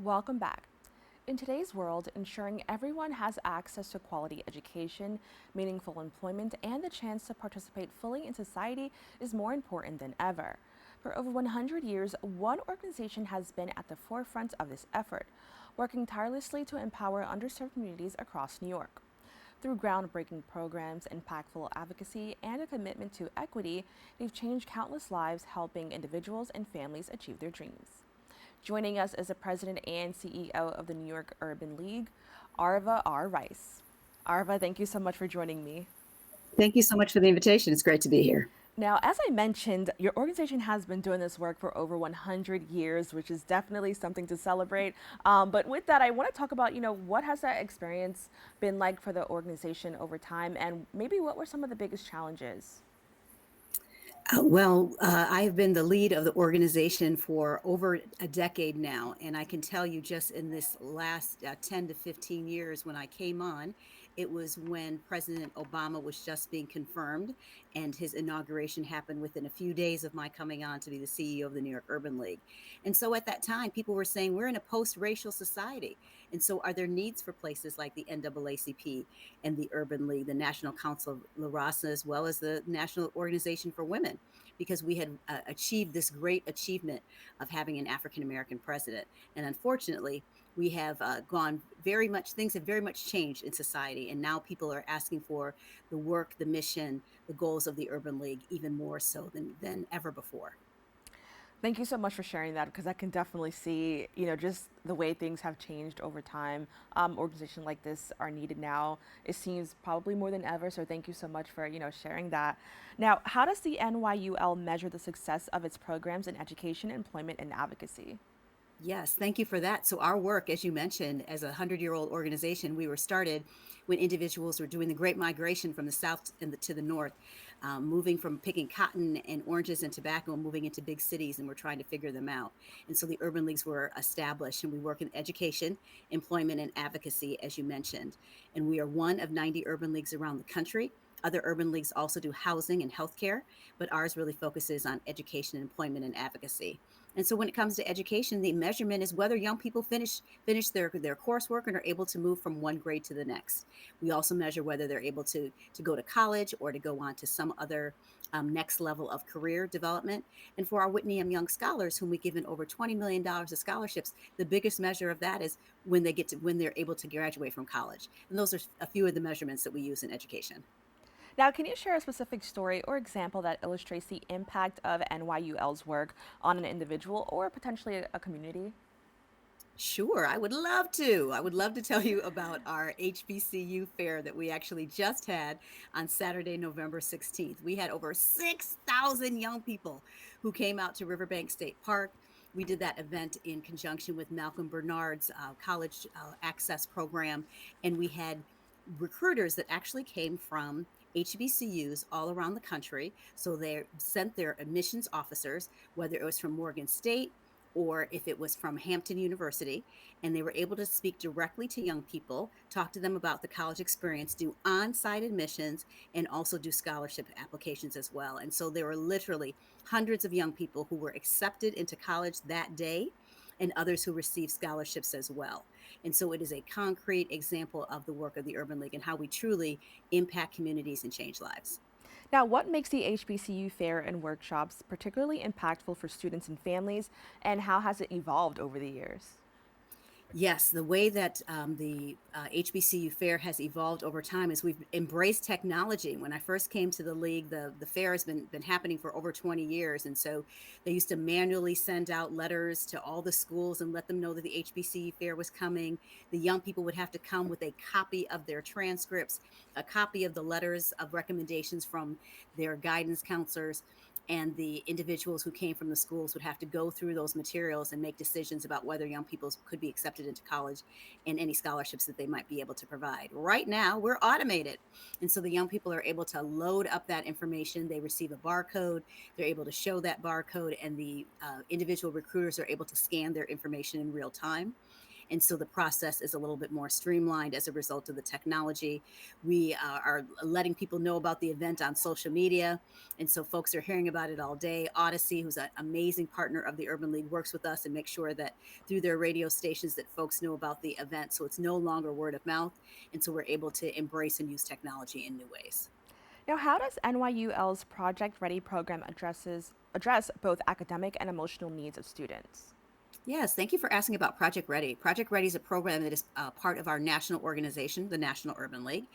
Welcome back. In today's world, ensuring everyone has access to quality education, meaningful employment, and the chance to participate fully in society is more important than ever. For over 100 years, one organization has been at the forefront of this effort, working tirelessly to empower underserved communities across New York. Through groundbreaking programs, impactful advocacy, and a commitment to equity, they've changed countless lives, helping individuals and families achieve their dreams. Joining us is the president and CEO of the New York Urban League, Arva R. Arva, thank you so much for joining me. Thank you so much for the invitation. It's great to be here. Now, as I mentioned, your organization has been doing this work for over 100 years, which is definitely something to celebrate. But with that, I want to talk about, what has that experience been like for the organization over time, and maybe what were some of the biggest challenges? I have been the lead of the organization for over a decade now. And I can tell you just in this last 10 to 15 years when I came on, it was when President Obama was just being confirmed, and his inauguration happened within a few days of my coming on to be the CEO of the New York Urban League. And so at that time, people were saying, we're in a post racial society. And so are there needs for places like the NAACP and the Urban League, the National Council of La Raza, as well as the National Organization for Women? Because we had achieved this great achievement of having an African American president. And unfortunately, we have gone very much, things have very much changed in society. And now people are asking for the work, the mission, the goals of the Urban League even more so than ever before. Thank you so much for sharing that because I can definitely see, just the way things have changed over time. Organizations like this are needed now. It seems probably more than ever. So thank you so much for, sharing that. Now, how does the NYUL measure the success of its programs in education, employment, and advocacy? Yes, thank you for that. So, our work, as you mentioned, as a 100-year-old organization, we were started when individuals were doing the Great Migration from the South to the North, moving from picking cotton and oranges and tobacco, and moving into big cities, and we're trying to figure them out. And so, the urban leagues were established, and we work in education, employment, and advocacy, as you mentioned. And we are one of 90 urban leagues around the country. Other urban leagues also do housing and healthcare, but ours really focuses on education, employment, and advocacy. And so when it comes to education, the measurement is whether young people finish their coursework and are able to move from one grade to the next. We also measure whether they're able to go to college or to go on to some other next level of career development. And for our Whitney M. Young scholars, whom we've given over $20 million of scholarships, the biggest measure of that is when they're able to graduate from college. And those are a few of the measurements that we use in education. Now, can you share a specific story or example that illustrates the impact of NYUL's work on an individual or potentially a community? Sure, I would love to. I would love to tell you about our HBCU fair that we actually just had on Saturday, November 16th. We had over 6,000 young people who came out to Riverbank State Park. We did that event in conjunction with Malcolm Bernard's college access program, and we had recruiters that actually came from HBCUs all around the country. So they sent their admissions officers, whether it was from Morgan State, or if it was from Hampton University, and they were able to speak directly to young people, talk to them about the college experience, do on site admissions, and also do scholarship applications as well. And so there were literally hundreds of young people who were accepted into college that day, and others who received scholarships as well. And so it is a concrete example of the work of the Urban League and how we truly impact communities and change lives. Now, what makes the HBCU fair and workshops particularly impactful for students and families, and how has it evolved over the years? Yes, the way that the HBCU fair has evolved over time is we've embraced technology. When I first came to the league, the fair has been happening for over 20 years. And so they used to manually send out letters to all the schools and let them know that the HBCU fair was coming. The young people would have to come with a copy of their transcripts, a copy of the letters of recommendations from their guidance counselors, and the individuals who came from the schools would have to go through those materials and make decisions about whether young people could be accepted into college and any scholarships that they might be able to provide. Right now, we're automated. And so the young people are able to load up that information. They receive a barcode, they're able to show that barcode, and the individual recruiters are able to scan their information in real time. And so the process is a little bit more streamlined as a result of the technology. We are letting people know about the event on social media. And so folks are hearing about it all day. Odyssey, who's an amazing partner of the Urban League, works with us and makes sure that through their radio stations that folks know about the event. So it's no longer word of mouth. And so we're able to embrace and use technology in new ways. Now, how does NYUL's Project Ready program address both academic and emotional needs of students? Yes, thank you for asking about Project Ready. Project Ready is a program that is part of our national organization, the National Urban League.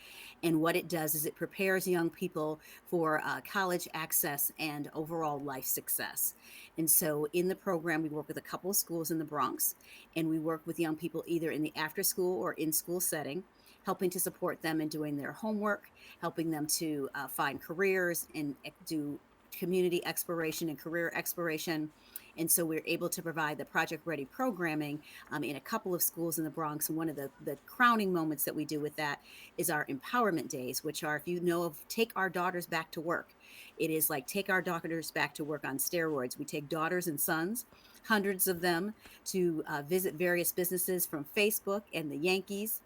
And what it does is it prepares young people for college access and overall life success. And so in the program, we work with a couple of schools in the Bronx, and we work with young people either in the after school or in school setting, helping to support them in doing their homework, helping them to find careers and do community exploration and career exploration. And so we're able to provide the Project Ready programming in a couple of schools in the Bronx. And one of the crowning moments that we do with that is our empowerment days, which are, if you know of Take Our Daughters Back to Work, it is like Take Our Daughters Back to Work on steroids. We take daughters and sons, hundreds of them, to visit various businesses from Facebook and the Yankees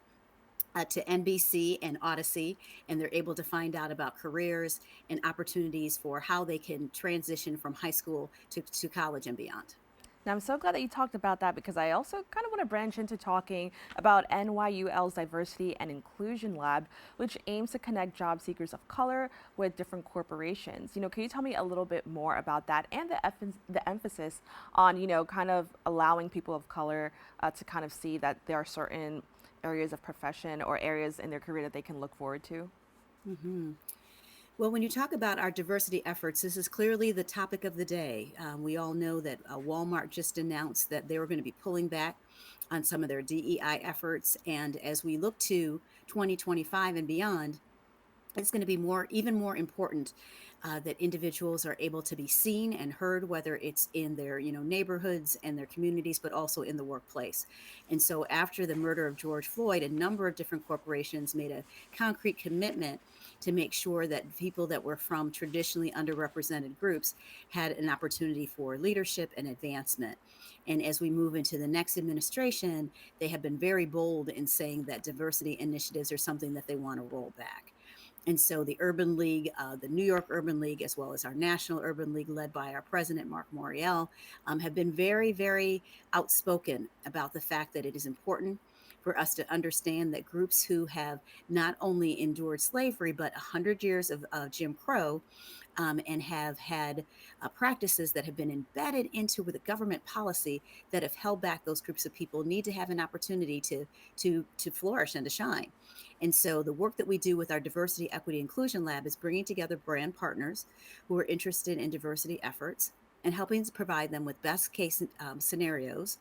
to NBC and Odyssey, and they're able to find out about careers and opportunities for how they can transition from high school to college and beyond. Now, I'm so glad that you talked about that because I also kind of want to branch into talking about NYUL's Diversity and Inclusion Lab, which aims to connect job seekers of color with different corporations. Can you tell me a little bit more about that and the emphasis on, kind of allowing people of color to kind of see that there are certain areas of profession or areas in their career that they can look forward to? Mhm. Well, when you talk about our diversity efforts, this is clearly the topic of the day. We all know that Walmart just announced that they were going to be pulling back on some of their DEI efforts. And as we look to 2025 and beyond, it's going to be even more important that individuals are able to be seen and heard, whether it's in their neighborhoods and their communities, but also in the workplace. And so after the murder of George Floyd, a number of different corporations made a concrete commitment to make sure that people that were from traditionally underrepresented groups had an opportunity for leadership and advancement. And as we move into the next administration, they have been very bold in saying that diversity initiatives are something that they want to roll back. And so the Urban League, the New York Urban League, as well as our National Urban League, led by our president, Mark Morial, have been very, very outspoken about the fact that it is important for us to understand that groups who have not only endured slavery, but 100 years of Jim Crow, and have had practices that have been embedded into with a government policy that have held back those groups of people need to have an opportunity to flourish and to shine. And so the work that we do with our Diversity, Equity, Inclusion Lab is bringing together brand partners who are interested in diversity efforts and helping to provide them with best case scenarios,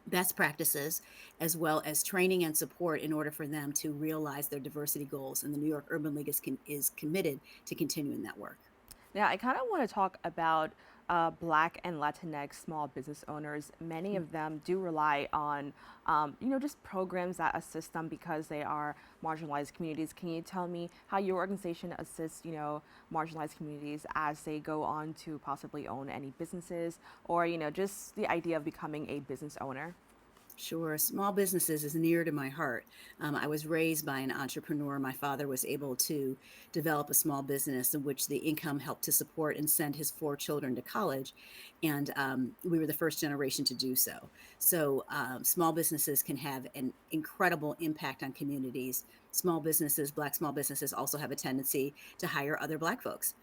best practices, as well as training and support in order for them to realize their diversity goals. And the New York Urban League is committed to continuing that work. Now, I kind of want to talk about Black and Latinx small business owners. Many of them do rely on, just programs that assist them because they are marginalized communities. Can you tell me how your organization assists, marginalized communities as they go on to possibly own any businesses or, just the idea of becoming a business owner? Sure. Small businesses is near to my heart. I was raised by an entrepreneur. My father was able to develop a small business in which the income helped to support and send his four children to college. And we were the first generation to do so. So, small businesses can have an incredible impact on communities. Black small businesses also have a tendency to hire other Black folks,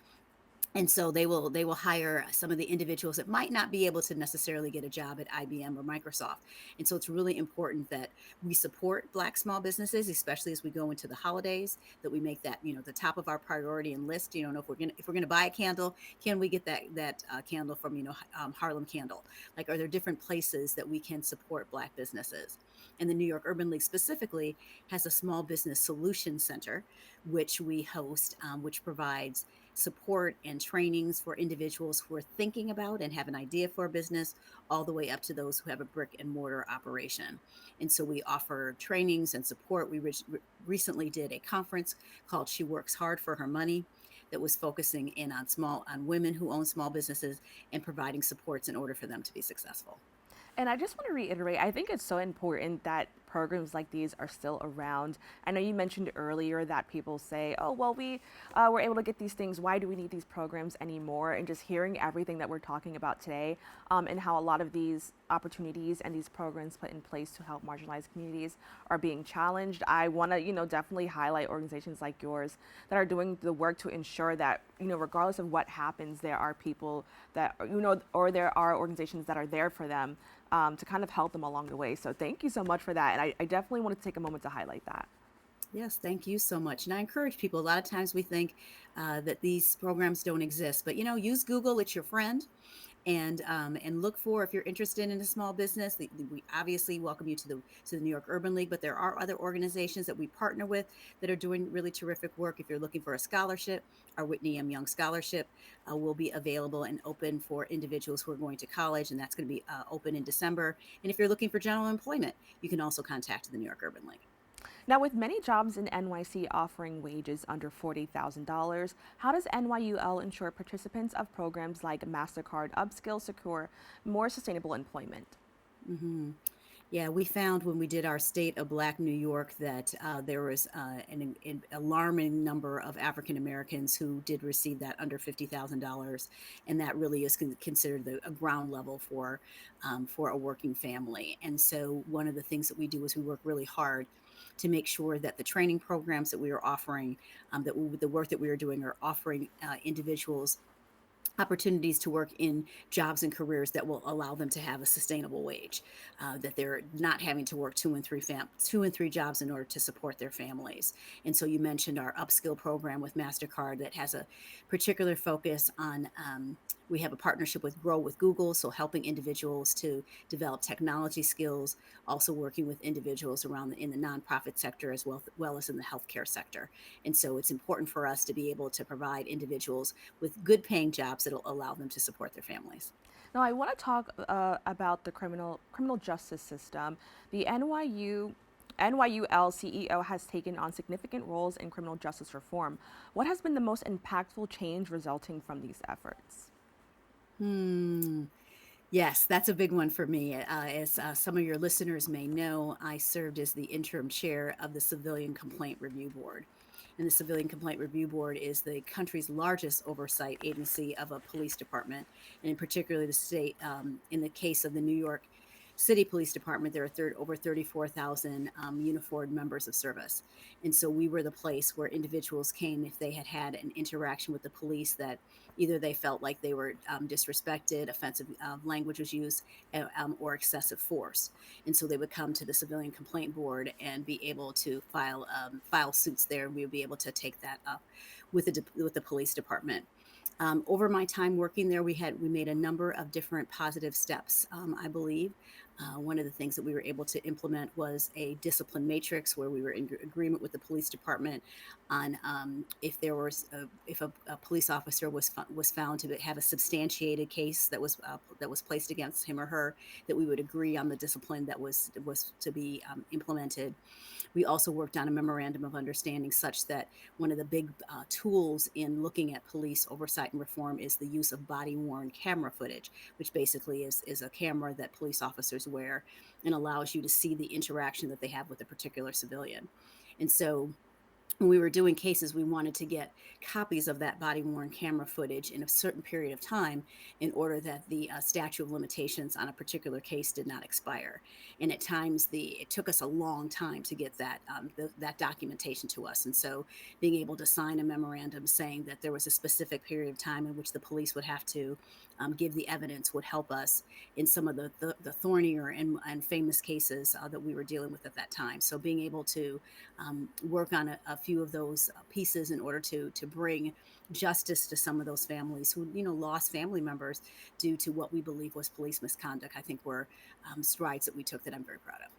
and so they will hire some of the individuals that might not be able to necessarily get a job at IBM or Microsoft. And so it's really important that we support Black small businesses, especially as we go into the holidays, that we make that the top of our priority and list. If we're gonna buy a candle, can we get that candle from Harlem Candle? Like, are there different places that we can support Black businesses? And the New York Urban League specifically has a small business solution center, which we host, which provides support and trainings for individuals who are thinking about and have an idea for a business, all the way up to those who have a brick and mortar operation. And so we offer trainings and support. We recently did a conference called She Works Hard for Her Money that was focusing in on women who own small businesses and providing supports in order for them to be successful. And I just want to reiterate, I think it's so important that programs like these are still around. I know you mentioned earlier that people say, oh, well, we were able to get these things. Why do we need these programs anymore? And just hearing everything that we're talking about today and how a lot of these opportunities and these programs put in place to help marginalized communities are being challenged. I want to, definitely highlight organizations like yours that are doing the work to ensure that, regardless of what happens, there are people that, or there are organizations that are there for them to kind of help them along the way. So thank you so much for that. And I definitely want to take a moment to highlight that. Yes, thank you so much. And I encourage people. A lot of times we think that these programs don't exist, but use Google. It's your friend, and look for if you're interested in a small business. We obviously welcome you to the New York Urban League, but there are other organizations that we partner with that are doing really terrific work. If you're looking for a scholarship, our Whitney M. Young Scholarship will be available and open for individuals who are going to college, and that's going to be open in December. And if you're looking for general employment, you can also contact the New York Urban League. Now, with many jobs in NYC offering wages under $40,000, how does NYUL ensure participants of programs like MasterCard Upskill secure more sustainable employment? Hmm. Yeah, we found when we did our State of Black New York that there was an alarming number of African Americans who did receive that under $50,000, and that really is considered a ground level for a working family. And so, one of the things that we do is we work really hard to make sure that the training programs that we are offering, the work that we are doing, are offering individuals opportunities to work in jobs and careers that will allow them to have a sustainable wage, that they're not having to work two and three jobs in order to support their families. And so you mentioned our upskill program with MasterCard that has a particular focus on. We have a partnership with Grow with Google, so helping individuals to develop technology skills, also working with individuals around in the nonprofit sector as well as in the healthcare sector. And so it's important for us to be able to provide individuals with good paying jobs that'll allow them to support their families. Now, I want to talk about the criminal justice system. The NYUL CEO has taken on significant roles in criminal justice reform. What has been the most impactful change resulting from these efforts? Hmm. Yes, that's a big one for me. As some of your listeners may know, I served as the interim chair of the Civilian Complaint Review Board. And the Civilian Complaint Review Board is the country's largest oversight agency of a police department, and in particular the state. In the case of the New York City Police Department, there are over 34,000 uniformed members of service. And so we were the place where individuals came if they had had an interaction with the police that either they felt like they were disrespected, offensive language was used, or excessive force. And so they would come to the Civilian Complaint Board and be able to file suits there, and we would be able to take that up with the police department. Over my time working there, we made a number of different positive steps. I believe one of the things that we were able to implement was a discipline matrix where we were in agreement with the police department on if a police officer was found to have a substantiated case that was placed against him or her, that we would agree on the discipline that was to be implemented. We also worked on a memorandum of understanding such that one of the big tools in looking at police oversight and reform is the use of body worn camera footage, which basically is a camera that police officers wear and allows you to see the interaction that they have with a particular civilian. And so when we were doing cases, we wanted to get copies of that body worn camera footage in a certain period of time in order that the statute of limitations on a particular case did not expire. And at times, it took us a long time to get that documentation to us. And so, being able to sign a memorandum saying that there was a specific period of time in which the police would have to give the evidence would help us in some of the thornier and famous cases that we were dealing with at that time. So, being able to work on a few of those pieces in order to bring justice to some of those families who lost family members due to what we believe was police misconduct, I think were strides that we took that I'm very proud of.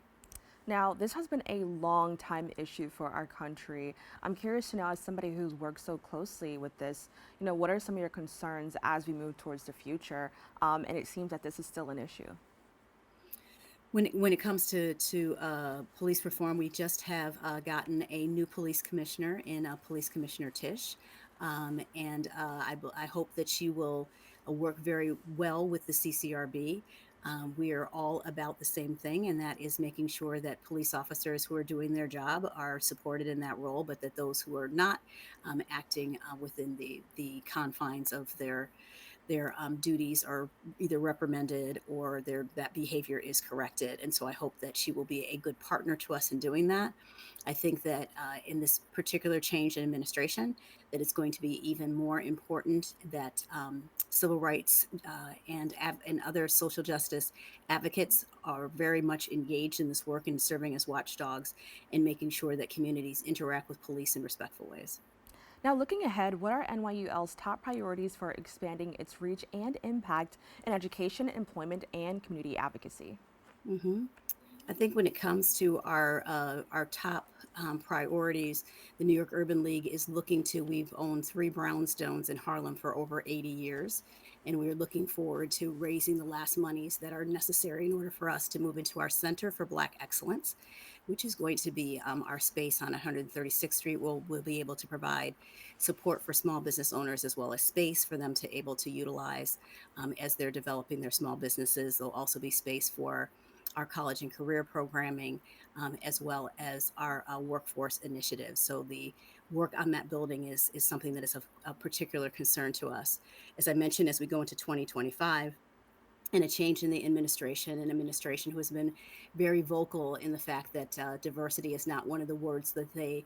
Now, this has been a long time issue for our country. I'm curious to know, as somebody who's worked so closely with this, what are some of your concerns as we move towards the future? And it seems that this is still an issue. When it comes to police reform, we just have gotten a new police commissioner in Police Commissioner Tish, and I hope that she will work very well with the CCRB. We are all about the same thing, and that is making sure that police officers who are doing their job are supported in that role, but that those who are not acting within the confines of their duties are either reprimanded or that behavior is corrected. And so I hope that she will be a good partner to us in doing that. I think that in this particular change in administration, that it's going to be even more important that civil rights and other social justice advocates are very much engaged in this work and serving as watchdogs and making sure that communities interact with police in respectful ways. Now, looking ahead, what are NYUL's top priorities for expanding its reach and impact in education, employment, and community advocacy? Mm-hmm. I think when it comes to our top priorities, the New York Urban League is looking to. We've owned three brownstones in Harlem for over 80 years, and we are looking forward to raising the last monies that are necessary in order for us to move into our Center for Black Excellence, which is going to be our space on 136th Street. We'll be able to provide support for small business owners as well as space for them to able to utilize as they're developing their small businesses. There'll also be space for our college and career programming, as well as our workforce initiatives. So the work on that building is something that is of a particular concern to us. As I mentioned, as we go into 2025, and a change in the administration, an administration who has been very vocal in the fact that diversity is not one of the words that they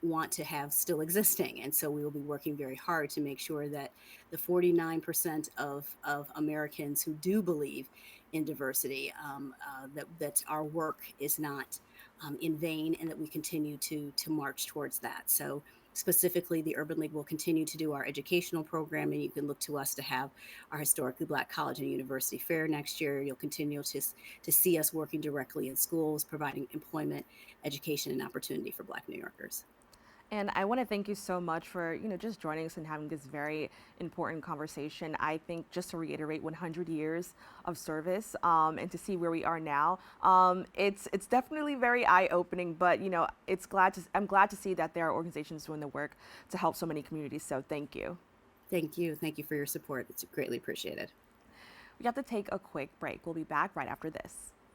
want to have still existing. And so we will be working very hard to make sure that the 49% of Americans who do believe in diversity, that our work is not in vain and that we continue to march towards that. So specifically, the Urban League will continue to do our educational programming. You can look to us to have our historically Black college and university fair next year. You'll continue to see us working directly in schools, providing employment, education, and opportunity for Black New Yorkers. And I want to thank you so much for, just joining us and having this very important conversation. I think just to reiterate 100 years of service, and to see where we are now, it's definitely very eye-opening, but I'm glad to see that there are organizations doing the work to help so many communities. So thank you. Thank you. Thank you for your support. It's greatly appreciated. We have to take a quick break. We'll be back right after this.